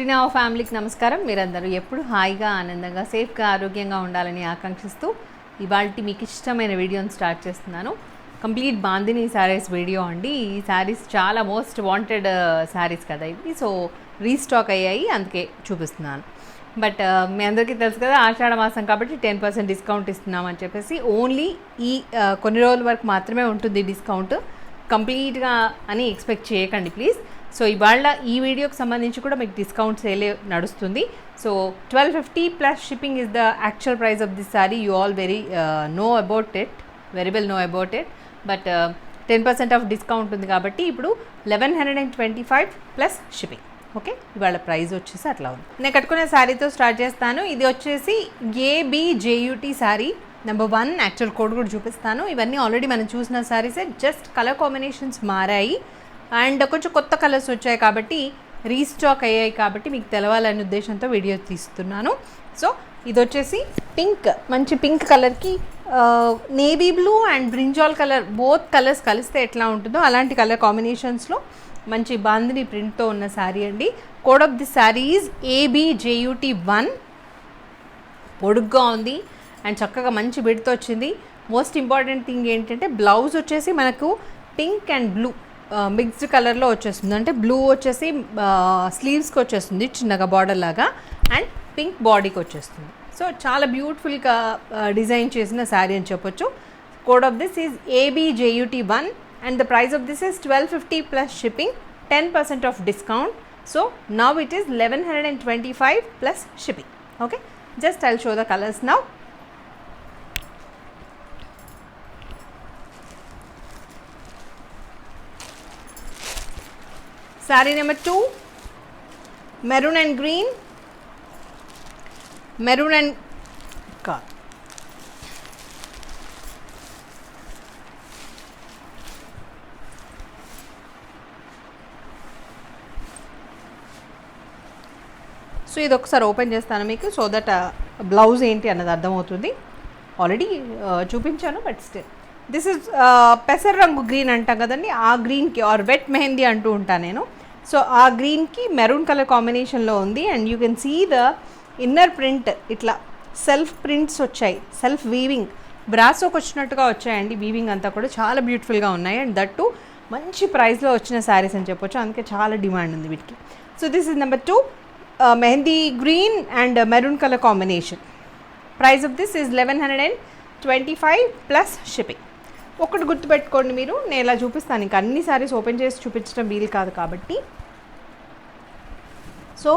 టీనా ఫ్యామిలీకి నమస్కారం. మీరందరూ ఎప్పుడు హాయిగా ఆనందంగా సేఫ్గా ఆరోగ్యంగా ఉండాలని ఆకాంక్షిస్తూ ఇవాళ మీకు ఇష్టమైన వీడియోని స్టార్ట్ చేస్తున్నాను. కంప్లీట్ బాందిని శారీస్ వీడియో అండి. ఈ శారీస్ చాలా మోస్ట్ వాంటెడ్ శారీస్ కదా ఇవి. సో రీస్టాక్ అయ్యాయి, అందుకే చూపిస్తున్నాను. బట్ మీ అందరికీ తెలుసు కదా, ఆషాఢ మాసం కాబట్టి 10% డిస్కౌంట్ ఇస్తున్నామని చెప్పేసి ఓన్లీ ఈ కొన్ని రోజుల వరకు మాత్రమే ఉంటుంది డిస్కౌంట్. కంప్లీట్గా అని ఎక్స్పెక్ట్ చేయకండి ప్లీజ్. సో ఇవాళ ఈ వీడియోకి సంబంధించి కూడా మీకు డిస్కౌంట్ సేల్ నడుస్తుంది. So 1250 plus shipping is the actual price of this sorry. You all very very well know about it. But 10% off discount ఉంది కాబట్టి ఇప్పుడు 1125 ప్లస్ షిప్పింగ్. ఓకే, ఇవాళ ప్రైస్ వచ్చేసి అట్లా ఉంది. నేను కట్టుకునే శారీతో స్టార్ట్ చేస్తాను. ఇది వచ్చేసి ABJUT sari number 1. Actual code కూడా చూపిస్తాను. ఇవన్నీ ఆల్రెడీ మనం చూసిన శారీసే, జస్ట్ కలర్ కాంబినేషన్స్ మారాయి అండ్ కొంచెం కొత్త కలర్స్ వచ్చాయి కాబట్టి రీస్టాక్ అయ్యాయి కాబట్టి మీకు తెలవాలనే ఉద్దేశంతో వీడియో తీస్తున్నాను. సో ఇది వచ్చేసి పింక్, మంచి పింక్ కలర్కి navy blue and brinjal colour, both colours కలిస్తే ఎట్లా ఉంటుందో అలాంటి కలర్ కాంబినేషన్స్లో మంచి బాందిని ప్రింట్తో ఉన్న శారీ అండి. Code of the sari is ABJUT 1. పొడుగ్గా ఉంది అండ్ చక్కగా మంచి బిడ్తో వచ్చింది. మోస్ట్ ఇంపార్టెంట్ థింగ్ ఏంటంటే బ్లౌజ్ వచ్చేసి మనకు పింక్ అండ్ బ్లూ మిక్స్డ్ కలర్లో వచ్చేస్తుంది. అంటే బ్లూ వచ్చేసి స్లీవ్స్కి వచ్చేస్తుంది చిన్నగా బార్డర్ లాగా, అండ్ పింక్ బాడీకి వచ్చేస్తుంది. సో చాలా బ్యూటిఫుల్గా డిజైన్ చేసిన శారీ అని చెప్పొచ్చు. Code of this is ABJUT 1 and the price of this is 1250 plus shipping, 10% off discount. So now it is 1125 plus shipping. Okay, just I'll show the colours now. Saree number 2, maroon and green, maroon and God. So ఇది ఒకసారి open చేస్తాను మీకు, so that blouse ఏంటి అన్నది అర్థమవుతుంది. Already చూపించాను but still this is పెసర రంగు గ్రీన్ అంటాం కదండి, ఆ గ్రీన్కి ఆర్ వెట్ మెహందీ అంటూ ఉంటాను నేను. సో ఆ గ్రీన్కి మెరూన్ కలర్ కాంబినేషన్లో ఉంది and you can see the inner print. ఇట్లా సెల్ఫ్ ప్రింట్స్ వచ్చాయి, సెల్ఫ్ వీవింగ్ బ్రాసోకి వచ్చినట్టుగా వచ్చాయండి. వీవింగ్ అంతా కూడా చాలా బ్యూటిఫుల్గా ఉన్నాయి అండ్ దట్టు మంచి ప్రైస్లో వచ్చిన శారీస్ అని చెప్పొచ్చు, అందుకే చాలా డిమాండ్ ఉంది వీటికి. So this is number 2, mehndi green and maroon colour combination. Price of this is 1125 plus shipping. ఒకటి గుర్తుపెట్టుకోండి మీరు, నేను ఇలా చూపిస్తాను, ఇంకా అన్ని శారీస్ ఓపెన్ చేసి చూపించడం వీలు కాదు కాబట్టి. సో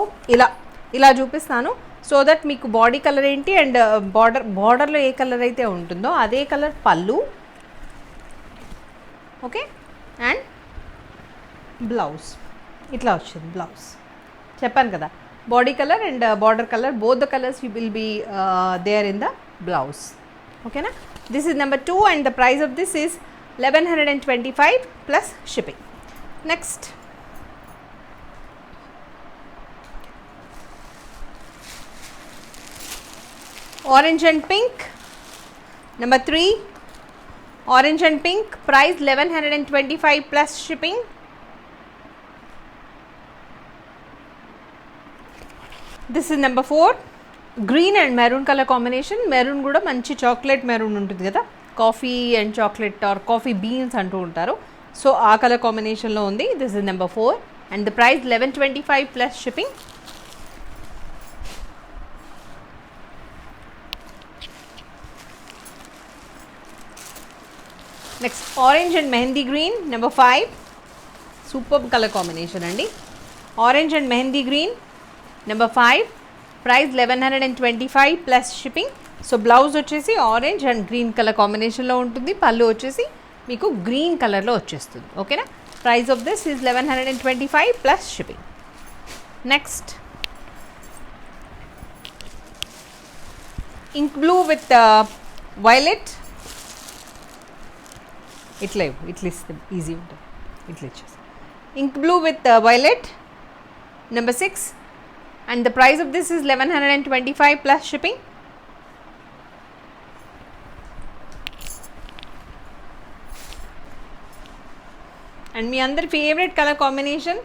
ఇలా చూపిస్తాను సో దట్ మీకు బాడీ కలర్ ఏంటి అండ్ బార్డర్లో ఏ కలర్ అయితే ఉంటుందో అదే కలర్ పళ్ళు. ఓకే, అండ్ బ్లౌజ్ ఇట్లా వచ్చింది. బ్లౌజ్ చెప్పాను కదా, body colour and border colour, both the colours will be there in the blouse. ఓకేనా, this is number 2 and the price of this is 1125 plus shipping. Next, orange and pink, number 3, orange and pink, price 1125 plus shipping. This is number 4, green and maroon colour combination. Maroon కూడా మంచి chocolate maroon ఉంటుంది కదా, coffee and chocolate or coffee beans అంటూ ఉంటారు. So ఆ colour కాంబినేషన్లో ఉంది. This is number 4 and the price 1125 plus shipping. Next orange and mehndi green number 5. Super colour combination అండి. Orange and mehndi green number 5, price 1125 plus shipping. So blouse వచ్చేసి orange and green colour కాంబినేషన్లో ఉంటుంది, పళ్ళు వచ్చేసి మీకు గ్రీన్ కలర్లో వచ్చేస్తుంది. ఓకేనా, price of this is 1125 plus shipping. Next ink blue with violet. ఇట్లా ఇస్తే ఈజీ ఉంటుంది, ఇట్లా ఇచ్చేసి ink blue with violet number 6 and the price of this is 1125 plus shipping. And మీ అందరి favourite colour combination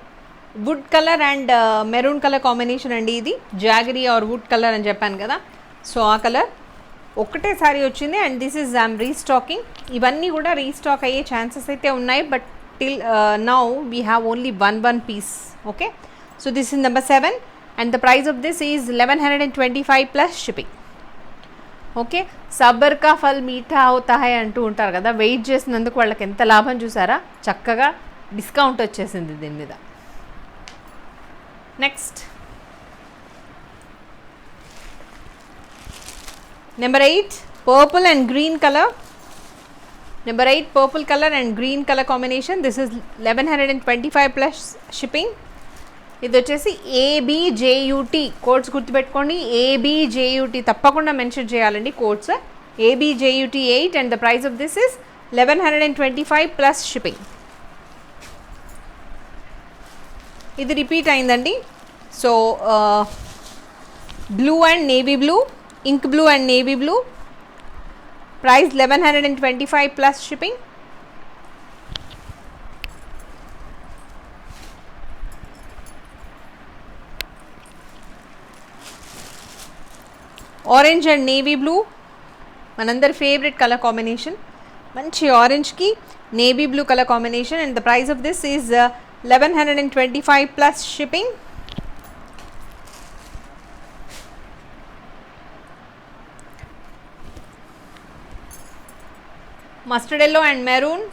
would colour and maroon colour combination అండి. ఇది jaggery are would colour అని చెప్పాను కదా, సో ఆ కలర్ ఒకటే సారీ వచ్చింది. And this is I'm restocking. ఇవన్నీ కూడా రీస్టాక్ అయ్యే ఛాన్సెస్ అయితే ఉన్నాయి, but till now we have only one piece. Okay, so this is number 7 and the price of this is 1125 plus shipping. Okay, సబ్బర్ కా ఫల్ మీఠా అవుతా హై అంటూ ఉంటారు కదా, వెయిట్ చేసినందుకు వాళ్ళకి ఎంత లాభం చూసారా, చక్కగా డిస్కౌంట్ వచ్చేసింది దీని మీద. Next number 8 purple and green colour. Number 8 purple colour and green colour combination. This is 1125 plus shipping. ఇది వచ్చేసి ఏబిజేయుటి కోడ్స్ గుర్తుపెట్టుకోండి. ఏబిజేయుటి తప్పకుండా మెన్షన్ చేయాలండి కోడ్స్. ఏబిజేయుటి 8 and the price of this is 1125 plus shipping. ఇది రిపీట్ అయిందండి. సో blue and navy blue, ink blue and navy blue, price 1125 plus shipping. Orange and navy blue, మనందరి ఫేవరెట్ కలర్ కాంబినేషన్. మంచి ఆరెంజ్కి navy blue colour combination and the price of this is 1125 plus shipping. Mustard yellow and maroon,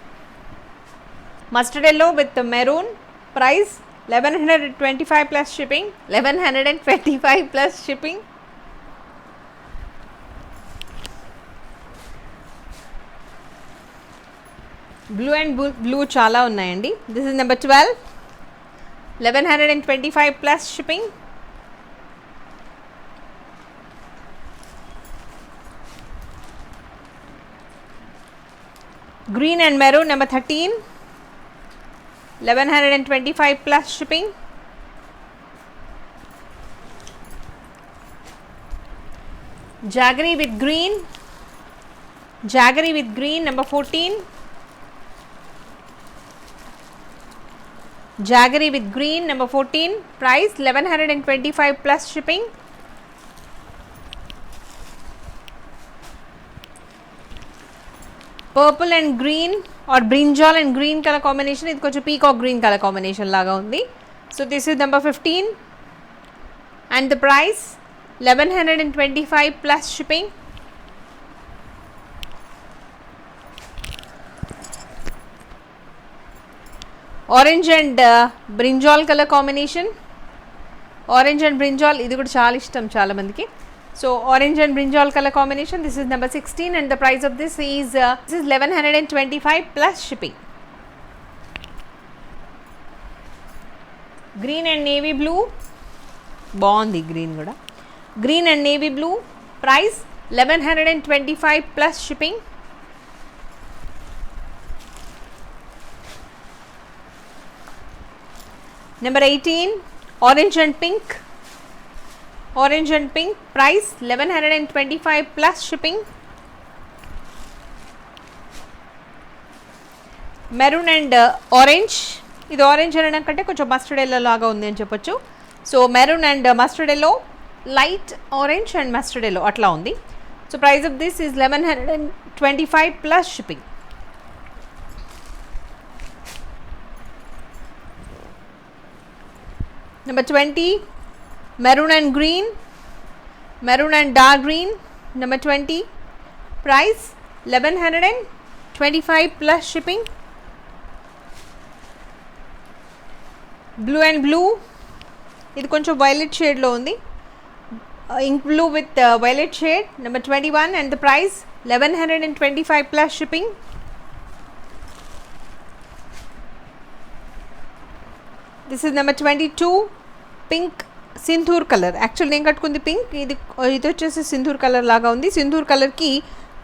mustard yellow with maroon, price 1125 plus shipping. 1125 plus shipping. Blue and blue చాలా ఉన్నాయండి. This is number 12, 1125 plus shipping. Green and maroon number 13, 1125 plus shipping. Jaggery with green, jaggery with green number 14, Jaggery with green number 14, price 1125 plus shipping. Purple and green or brinjal and green color combination, ఇది కొంచెం peacock green color combination లాగా ఉంది. So this is number 15 and the price 1125 plus shipping. Orange and brinjal colour combination. Orange and brinjal ఇది కూడా చాలా ఇష్టం చాలా మందికి. So orange and brinjal colour combination. This is number 16 and the price of this is 1125 plus shipping. Green and navy blue, బాగుంది green కూడా. Green and navy blue, price 1125 plus shipping. Number 18 orange and pink, orange and pink, price 1125 plus shipping. Maroon and orange, ఇది orange అనకంటే కొంచెం mustard yellow లాగా ఉంది అని చెప్పొచ్చు. So maroon and mustard yellow, light orange and mustard yellow అట్లా ఉంది. So price of this is 1125 plus shipping. Number 20 maroon and green, maroon and dark green number 20, price 1125 plus shipping. Blue and blue, ఇది కొంచెం violet shade లో ఉంది. Ink blue with violet shade number 21 and the price 1125 plus shipping. This is number 22 pink Sindoor colour. Actual నేను కట్టుకుంది pink, ఇది వచ్చేసి Sindoor colour లాగా ఉంది. సింధూర్ కలర్కి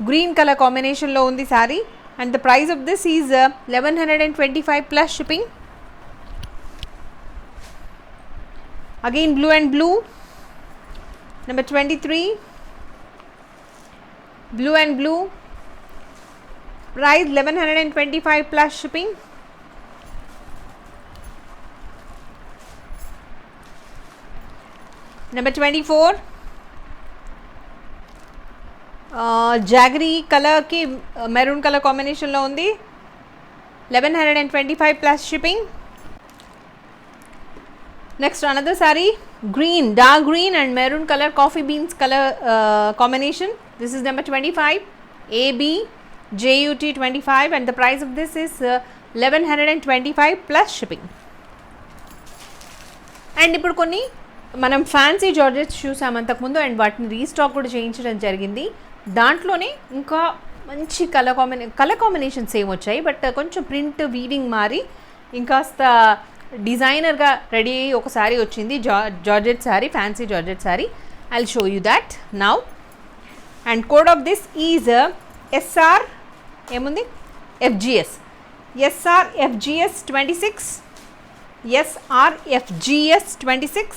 గ్రీన్ కలర్ కాంబినేషన్లో ఉంది sari and the price of this is 1125 plus shipping. Again blue and blue number 23, blue and blue, price 1125 plus shipping. Number 24 jaggery కలర్కి మెరూన్ కలర్ కాంబినేషన్లో ఉంది. 1125 plus shipping. Next another sorry, green, dark green and maroon colour, coffee beans colour combination. This is number 25, AB JUT 25 and the price of this is 1125 plus shipping. And ఇప్పుడు కొన్ని మనం fancy georgettes చూసాం అంతకుముందు and వాటిని restock కూడా చేయించడం జరిగింది. దాంట్లోనే ఇంకా మంచి కలర్ కాంబినేషన్స్ ఏమి వచ్చాయి, బట్ కొంచెం ప్రింట్ వీవింగ్ మారి ఇంకాస్త డిజైనర్గా రెడీ అయ్యి ఒక శారీ వచ్చింది, georgette sari, fancy georgette sari. I will show you that now. And code of this is SR ఏముంది FGS, SRFGS 26, SRFGS 26.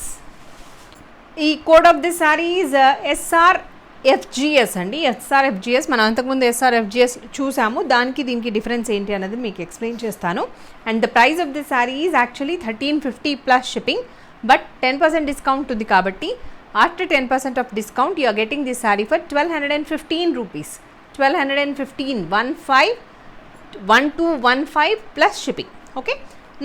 ఈ code of this sari is SRFGS అండి. SRFGS మనం అంతకుముందు SRFGS చూసాము, దానికి దీనికి డిఫరెన్స్ ఏంటి అన్నది మీకు ఎక్స్ప్లెయిన్ చేస్తాను. And the price of this sari is actually 1350 plus shipping, but 10% discount ఉంది కాబట్టి after 10% off discount you are getting this sari for 1215 rupees. 1215 1215 plus shipping. Okay,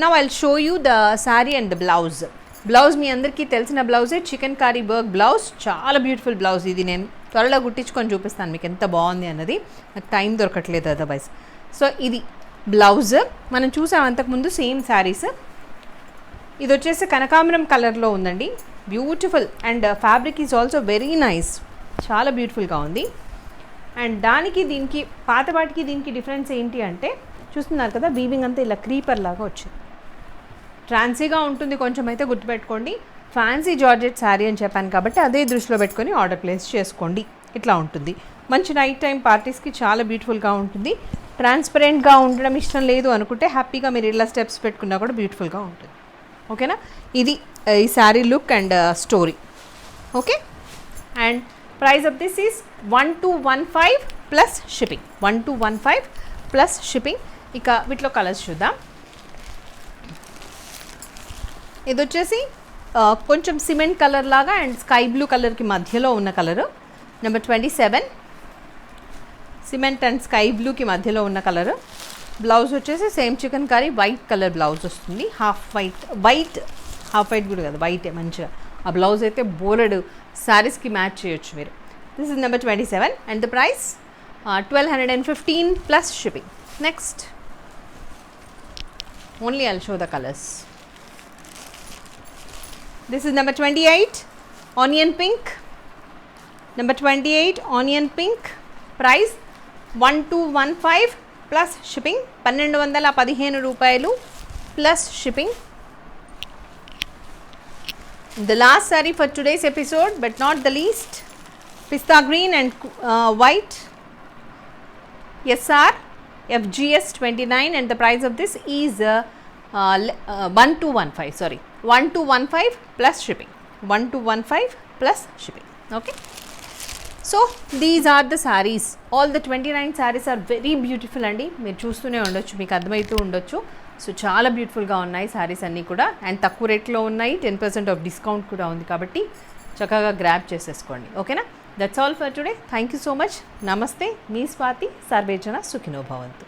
now I will show you the sari and the blouse. Blouse మీ అందరికీ తెలిసిన బ్లౌజే, chikankari work blouse, చాలా beautiful blouse. ఇది నేను త్వరలో గుట్టించుకొని చూపిస్తాను మీకు ఎంత బాగుంది అన్నది, నాకు టైం దొరకట్లేదు అదర్వైజ్. సో ఇది బ్లౌజ్ మనం చూసాం అంతకుముందు సేమ్ శారీస్. ఇది వచ్చేసి కనకాంబరం కలర్లో ఉందండి, beautiful and fabric is also very nice, చాలా బ్యూటిఫుల్గా ఉంది. అండ్ దానికి దీనికి పాతపాటికి దీనికి డిఫరెన్స్ ఏంటి అంటే చూస్తున్నారు కదా, వీవింగ్ అంతా ఇలా క్రీపర్ లాగా వచ్చింది, ట్రాన్సీగా ఉంటుంది కొంచెం అయితే గుర్తుపెట్టుకోండి. ఫ్యాన్సీ జార్జెట్ శారీ అని చెప్పాను కాబట్టి అదే దృష్టిలో పెట్టుకొని ఆర్డర్ ప్లేస్ చేసుకోండి. ఇట్లా ఉంటుంది, మంచి నైట్ టైం పార్టీస్కి చాలా బ్యూటిఫుల్గా ఉంటుంది. ట్రాన్స్పరెంట్గా ఉండడం ఇష్టం లేదు అనుకుంటే హ్యాపీగా మీరు ఇలా స్టెప్స్ పెట్టుకున్నా కూడా బ్యూటిఫుల్గా ఉంటుంది. ఓకేనా, ఇది ఈ sari look and story. Okay, and price of this is 1215 plus shipping. 1215 plus shipping. ఇక వీటిలో కలర్స్ చూద్దాం. ఇది వచ్చేసి కొంచెం సిమెంట్ కలర్ లాగా అండ్ స్కై బ్లూ కలర్కి మధ్యలో ఉన్న colour. Number 27, cement and sky బ్లూకి మధ్యలో ఉన్న కలరు. బ్లౌజ్ వచ్చేసి same chicken curry white colour blouse వస్తుంది, హాఫ్ వైట్ హాఫ్ వైట్ కూడా కదా, వైటే మంచిగా. ఆ బ్లౌజ్ అయితే బోలెడు శారీస్కి మ్యాచ్ చేయొచ్చు మీరు. This is number 27 and the price 1215 plus shipping. Next only I'll show the colours. This is number 28, onion pink. Number 28, onion pink. Price 1215 plus shipping. 1215 రూపాయలు plus shipping. The last saree for today's episode, but not the least, pista green and white. SR FGS 29 and the price of this is 1215. Sorry. 1215 plus shipping. 1215 plus shipping. Okay. So these are the sarees. All the 29 sarees are very beautiful అండి. మీరు చూస్తూనే ఉండొచ్చు, మీకు అర్థమవుతూ ఉండొచ్చు. So చాలా బ్యూటిఫుల్గా ఉన్నాయి సారీస్ అన్నీ కూడా, అండ్ తక్కువ రేట్లో ఉన్నాయి. 10% ఆఫ్ డిస్కౌంట్ కూడా ఉంది కాబట్టి చక్కగా గ్రాబ్ చేసేసుకోండి. ఓకేనా, that's all for today. Thank you so much. నమస్తే, మీ స్వాతి. సర్వేజన సుఖినో భవంతు.